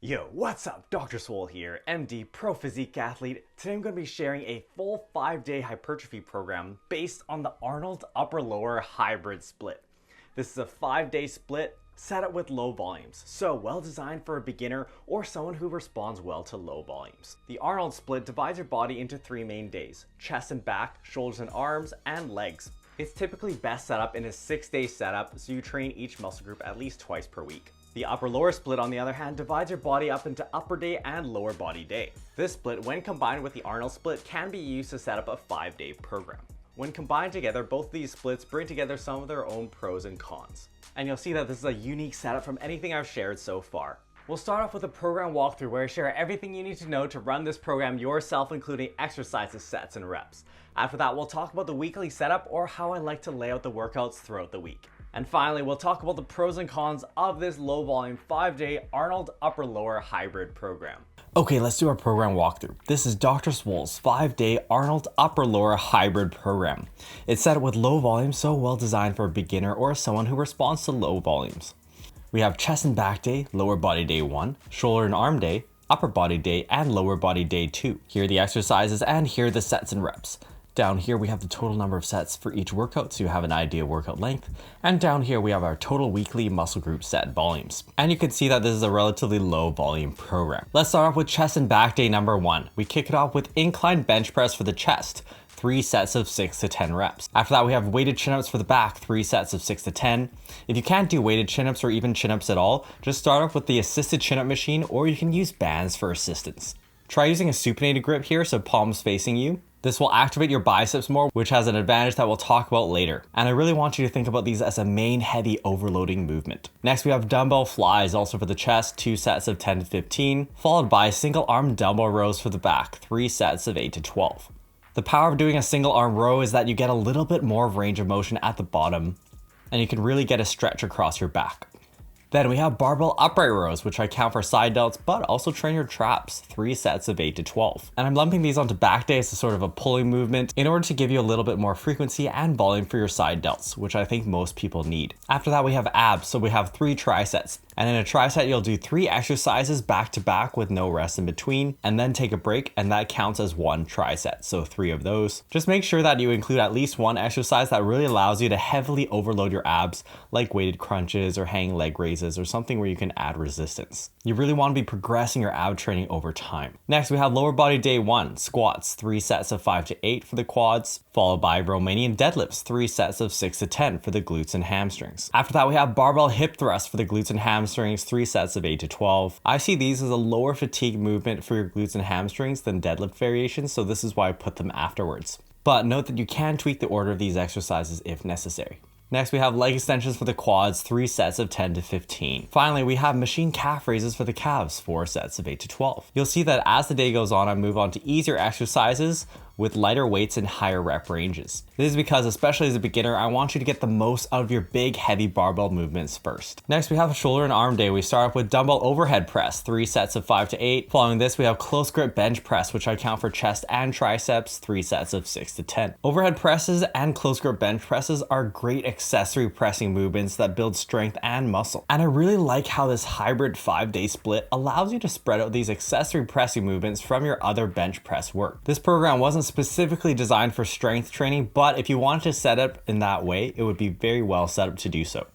Yo, what's up? Dr. Swole here, MD, pro physique athlete. Today I'm going to be sharing a full 5-day hypertrophy program based on the Arnold upper-lower hybrid split. This is a 5-day split set up with low volumes, so well designed for a beginner or someone who responds well to low volumes. The Arnold split divides your body into 3 main days: chest and back, shoulders and arms, and legs. It's typically best set up in a 6-day setup, so you train each muscle group at least twice per week. The upper-lower split, on the other hand, divides your body up into upper day and lower body day. This split, when combined with the Arnold split, can be used to set up a 5-day program. When combined together, both of these splits bring together some of their own pros and cons. And you'll see that this is a unique setup from anything I've shared so far. We'll start off with a program walkthrough where I share everything you need to know to run this program yourself, including exercises, sets, and reps. After that, we'll talk about the weekly setup or how I like to lay out the workouts throughout the week. And finally, we'll talk about the pros and cons of this low volume 5-day Arnold upper-lower hybrid program. Okay, let's do our program walkthrough. This is Dr. Swole's 5-day Arnold upper-lower hybrid program. It's set up with low volume, so well designed for a beginner or someone who responds to low volumes. We have chest and back day, lower body day 1, shoulder and arm day, upper body day, and lower body day 2. Here are the exercises and here are the sets and reps. Down here we have the total number of sets for each workout, so you have an idea of workout length. And down here we have our total weekly muscle group set volumes. And you can see that this is a relatively low volume program. Let's start off with chest and back day number 1. We kick it off with incline bench press for the chest, 3 sets of 6 to 10 reps. After that we have weighted chin-ups for the back, 3 sets of 6 to 10. If you can't do weighted chin-ups or even chin-ups at all, just start off with the assisted chin-up machine, or you can use bands for assistance. Try using a supinated grip here, so palms facing you. This will activate your biceps more, which has an advantage that we'll talk about later. And I really want you to think about these as a main heavy overloading movement. Next we have dumbbell flies, also for the chest, 2 sets of 10 to 15, followed by single arm dumbbell rows for the back, 3 sets of 8 to 12. The power of doing a single arm row is that you get a little bit more range of motion at the bottom, and you can really get a stretch across your back. Then we have barbell upright rows, which I count for side delts, but also train your traps, 3 sets of 8 to 12. And I'm lumping these onto back day as a sort of a pulling movement in order to give you a little bit more frequency and volume for your side delts, which I think most people need. After that we have abs, so we have 3 trisets. And in a triset, you'll do 3 exercises back to back with no rest in between, and then take a break, and that counts as 1 triset, so 3 of those. Just make sure that you include at least 1 exercise that really allows you to heavily overload your abs, like weighted crunches or hanging leg raises or something where you can add resistance. You really want to be progressing your ab training over time. Next, we have lower body day 1, squats, 3 sets of 5 to 8 for the quads, followed by Romanian deadlifts, 3 sets of 6 to 10 for the glutes and hamstrings. After that, we have barbell hip thrusts for the glutes and hamstrings, 3 sets of 8 to 12. I see these as a lower fatigue movement for your glutes and hamstrings than deadlift variations, so this is why I put them afterwards. But note that you can tweak the order of these exercises if necessary. Next, we have leg extensions for the quads, 3 sets of 10 to 15. Finally, we have machine calf raises for the calves, 4 sets of 8 to 12. You'll see that as the day goes on, I move on to easier exercises with lighter weights and higher rep ranges. This is because, especially as a beginner, I want you to get the most out of your big, heavy barbell movements first. Next, we have a shoulder and arm day. We start off with dumbbell overhead press, 3 sets of 5 to 8. Following this, we have close grip bench press, which I count for chest and triceps, 3 sets of 6 to 10. Overhead presses and close grip bench presses are great accessory pressing movements that build strength and muscle. And I really like how this hybrid 5-day split allows you to spread out these accessory pressing movements from your other bench press work. This program wasn't specifically designed for strength training, but if you wanted to set up in that way, it would be very well set up to do so.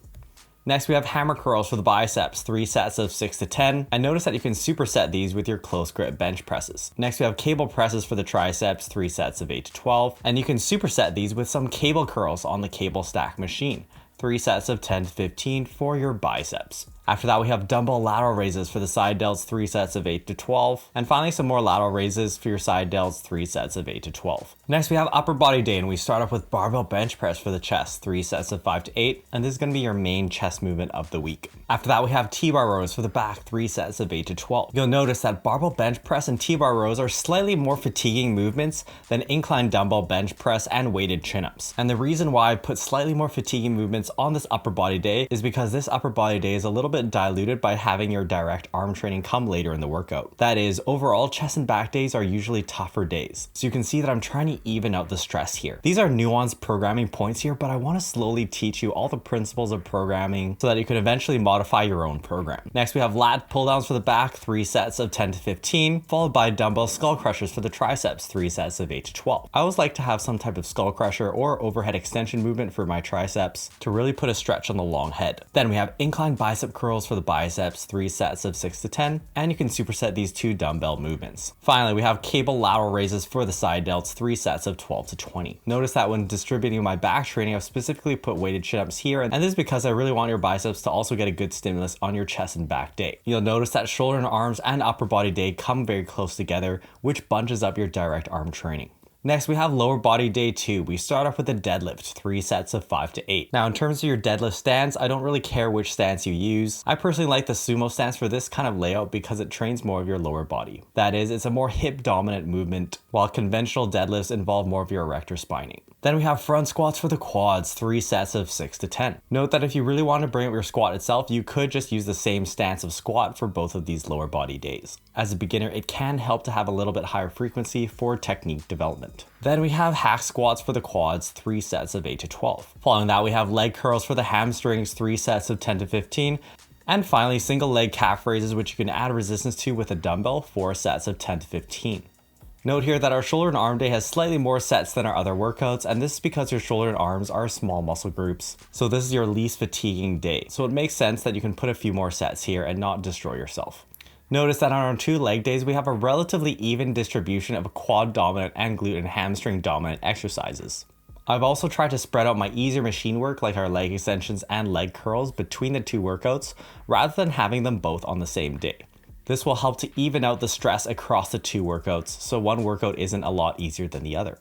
Next, we have hammer curls for the biceps, 3 sets of 6 to 10. And notice that you can superset these with your close grip bench presses. Next, we have cable presses for the triceps, 3 sets of 8 to 12. And you can superset these with some cable curls on the cable stack machine, 3 sets of 10 to 15 for your biceps. After that, we have dumbbell lateral raises for the side delts, 3 sets of 8 to 12. And finally, some more lateral raises for your side delts, 3 sets of 8 to 12. Next, we have upper body day, and we start off with barbell bench press for the chest, 3 sets of 5 to 8. And this is going to be your main chest movement of the week. After that, we have T-bar rows for the back, 3 sets of 8 to 12. You'll notice that barbell bench press and T-bar rows are slightly more fatiguing movements than incline dumbbell bench press and weighted chin-ups. And the reason why I put slightly more fatiguing movements on this upper body day is because this upper body day is a little bit diluted by having your direct arm training come later in the workout. That is, overall, chest and back days are usually tougher days. So you can see that I'm trying to even out the stress here. These are nuanced programming points here, but I want to slowly teach you all the principles of programming so that you can eventually modify your own program. Next, we have lat pull downs for the back, 3 sets of 10 to 15, followed by dumbbell skull crushers for the triceps, 3 sets of 8 to 12. I always like to have some type of skull crusher or overhead extension movement for my triceps to really put a stretch on the long head. Then we have incline bicep curls for the biceps, 3 sets of 6 to 10, and you can superset these 2 dumbbell movements. Finally, we have cable lateral raises for the side delts, 3 sets of 12 to 20. Notice that when distributing my back training, I've specifically put weighted chin-ups here, and this is because I really want your biceps to also get a good stimulus on your chest and back day. You'll notice that shoulder and arms and upper body day come very close together, which bunches up your direct arm training. Next, we have lower body day 2. We start off with a deadlift, 3 sets of 5 to 8. Now, in terms of your deadlift stance, I don't really care which stance you use. I personally like the sumo stance for this kind of layout because it trains more of your lower body. That is, it's a more hip dominant movement, while conventional deadlifts involve more of your erector spine. Then we have front squats for the quads, 3 sets of 6 to 10. Note that if you really want to bring up your squat itself, you could just use the same stance of squat for both of these lower body days. As a beginner, it can help to have a little bit higher frequency for technique development. Then we have hack squats for the quads, 3 sets of 8 to 12. Following that, we have leg curls for the hamstrings, 3 sets of 10 to 15. And finally, single leg calf raises, which you can add resistance to with a dumbbell, 4 sets of 10 to 15. Note here that our shoulder and arm day has slightly more sets than our other workouts, and this is because your shoulder and arms are small muscle groups. So this is your least fatiguing day. So it makes sense that you can put a few more sets here and not destroy yourself. Notice that on our 2 leg days, we have a relatively even distribution of quad dominant and glute and hamstring dominant exercises. I've also tried to spread out my easier machine work like our leg extensions and leg curls between the 2 workouts rather than having them both on the same day. This will help to even out the stress across the 2 workouts, so one workout isn't a lot easier than the other.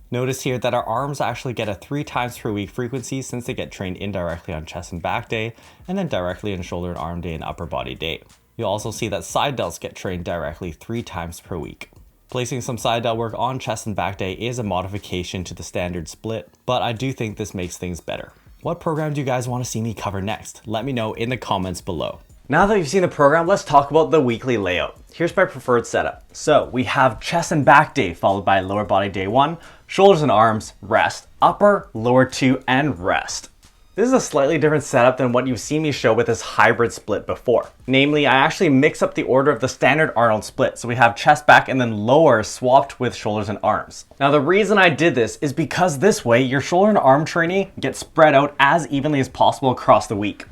Notice here that our arms actually get a 3 times per week frequency since they get trained indirectly on chest and back day, and then directly on shoulder and arm day and upper body day. You'll also see that side delts get trained directly 3 times per week. Placing some side delt work on chest and back day is a modification to the standard split, but I do think this makes things better. What program do you guys want to see me cover next? Let me know in the comments below. Now that you've seen the program, let's talk about the weekly layout. Here's my preferred setup. So we have chest and back day followed by lower body day 1, shoulders and arms, rest, upper, lower 2, and rest. This is a slightly different setup than what you've seen me show with this hybrid split before. Namely, I actually mix up the order of the standard Arnold split. So we have chest, back, and then lower swapped with shoulders and arms. Now the reason I did this is because this way your shoulder and arm training gets spread out as evenly as possible across the week.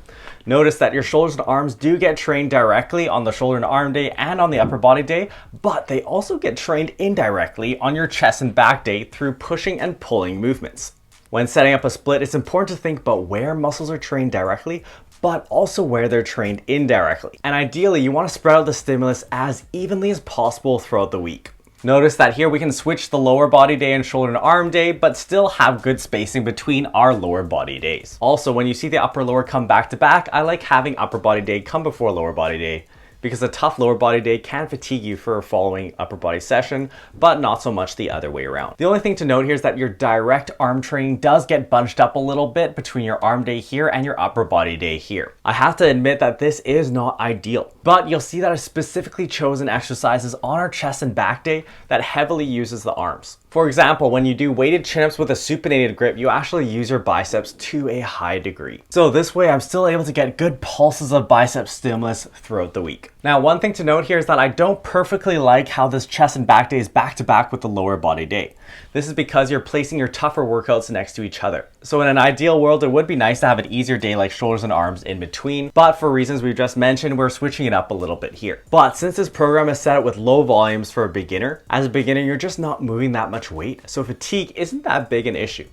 Notice that your shoulders and arms do get trained directly on the shoulder and arm day and on the upper body day, but they also get trained indirectly on your chest and back day through pushing and pulling movements. When setting up a split, it's important to think about where muscles are trained directly, but also where they're trained indirectly. And ideally, you want to spread out the stimulus as evenly as possible throughout the week. Notice that here we can switch the lower body day and shoulder and arm day, but still have good spacing between our lower body days. Also, when you see the upper lower come back to back, I like having upper body day come before lower body day, because a tough lower body day can fatigue you for a following upper body session, but not so much the other way around. The only thing to note here is that your direct arm training does get bunched up a little bit between your arm day here and your upper body day here. I have to admit that this is not ideal, but you'll see that I've specifically chosen exercises on our chest and back day that heavily uses the arms. For example, when you do weighted chin-ups with a supinated grip, you actually use your biceps to a high degree. So this way I'm still able to get good pulses of bicep stimulus throughout the week. Now, one thing to note here is that I don't perfectly like how this chest and back day is back to back with the lower body day. This is because you're placing your tougher workouts next to each other. So in an ideal world, it would be nice to have an easier day like shoulders and arms in between, but for reasons we've just mentioned, we're switching it up a little bit here. But since this program is set up with low volumes for a beginner, as a beginner, you're just not moving that much weight, so fatigue isn't that big an issue.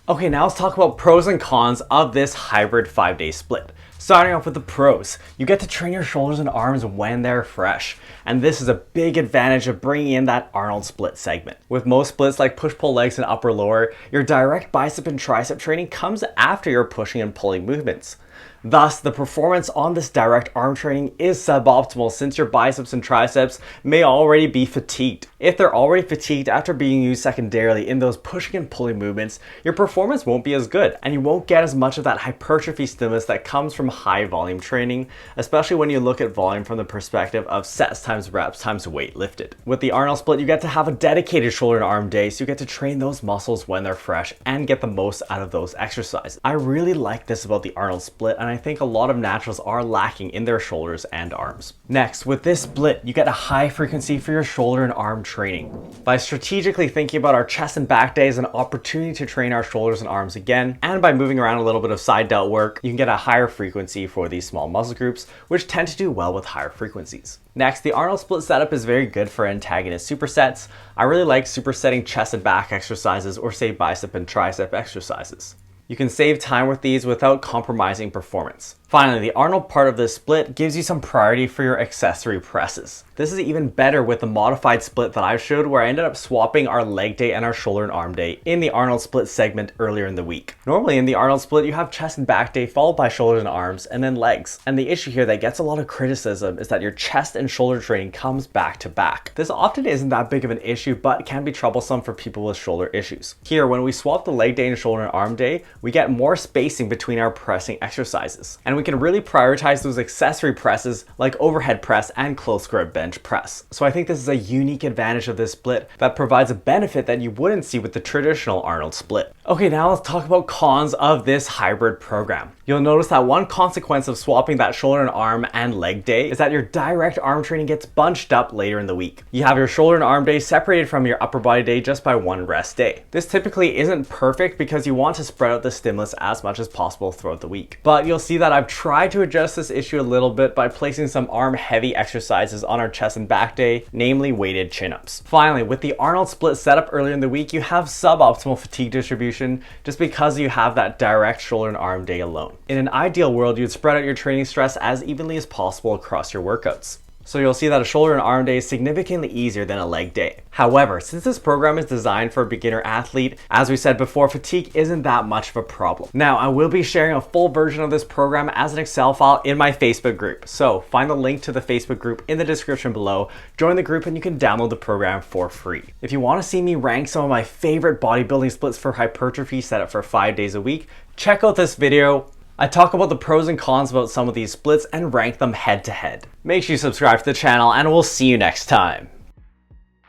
Okay, now let's talk about pros and cons of this hybrid 5-day split. Starting off with the pros, you get to train your shoulders and arms when they're fresh. And this is a big advantage of bringing in that Arnold split segment. With most splits like push-pull legs and upper-lower, your direct bicep and tricep training comes after your pushing and pulling movements. Thus, the performance on this direct arm training is suboptimal since your biceps and triceps may already be fatigued. If they're already fatigued after being used secondarily in those pushing and pulling movements, your performance won't be as good and you won't get as much of that hypertrophy stimulus that comes from high volume training, especially when you look at volume from the perspective of sets times reps times weight lifted. With the Arnold split, you get to have a dedicated shoulder and arm day, so you get to train those muscles when they're fresh and get the most out of those exercises. I really like this about the Arnold split, and I think a lot of naturals are lacking in their shoulders and arms. Next, with this split, you get a high frequency for your shoulder and arm training. By strategically thinking about our chest and back day as an opportunity to train our shoulders and arms again, and by moving around a little bit of side delt work, you can get a higher frequency for these small muscle groups, which tend to do well with higher frequencies. Next, the Arnold split setup is very good for antagonist supersets. I really like supersetting chest and back exercises or say bicep and tricep exercises. You can save time with these without compromising performance. Finally, the Arnold part of this split gives you some priority for your accessory presses. This is even better with the modified split that I showed, where I ended up swapping our leg day and our shoulder and arm day in the Arnold split segment earlier in the week. Normally in the Arnold split, you have chest and back day followed by shoulders and arms and then legs. And the issue here that gets a lot of criticism is that your chest and shoulder training comes back to back. This often isn't that big of an issue, but can be troublesome for people with shoulder issues. Here, when we swap the leg day and shoulder and arm day, we get more spacing between our pressing exercises. And we can really prioritize those accessory presses like overhead press and close grip bench press. So I think this is a unique advantage of this split that provides a benefit that you wouldn't see with the traditional Arnold split. Okay, now let's talk about cons of this hybrid program. You'll notice that one consequence of swapping that shoulder and arm and leg day is that your direct arm training gets bunched up later in the week. You have your shoulder and arm day separated from your upper body day just by one rest day. This typically isn't perfect because you want to spread out the stimulus as much as possible throughout the week. But you'll see that I've tried to adjust this issue a little bit by placing some arm heavy exercises on our chest and back day, namely weighted chin-ups. Finally, with the Arnold split setup earlier in the week, you have suboptimal fatigue distribution just because you have that direct shoulder and arm day alone. In an ideal world, you'd spread out your training stress as evenly as possible across your workouts. So you'll see that a shoulder and arm day is significantly easier than a leg day. However, since this program is designed for a beginner athlete, as we said before, fatigue isn't that much of a problem. Now, I will be sharing a full version of this program as an Excel file in my Facebook group. So find the link to the Facebook group in the description below, join the group, and you can download the program for free. If you want to see me rank some of my favorite bodybuilding splits for hypertrophy set up for 5 days a week, check out this video. I talk about the pros and cons about some of these splits and rank them head to head. Make sure you subscribe to the channel and we'll see you next time.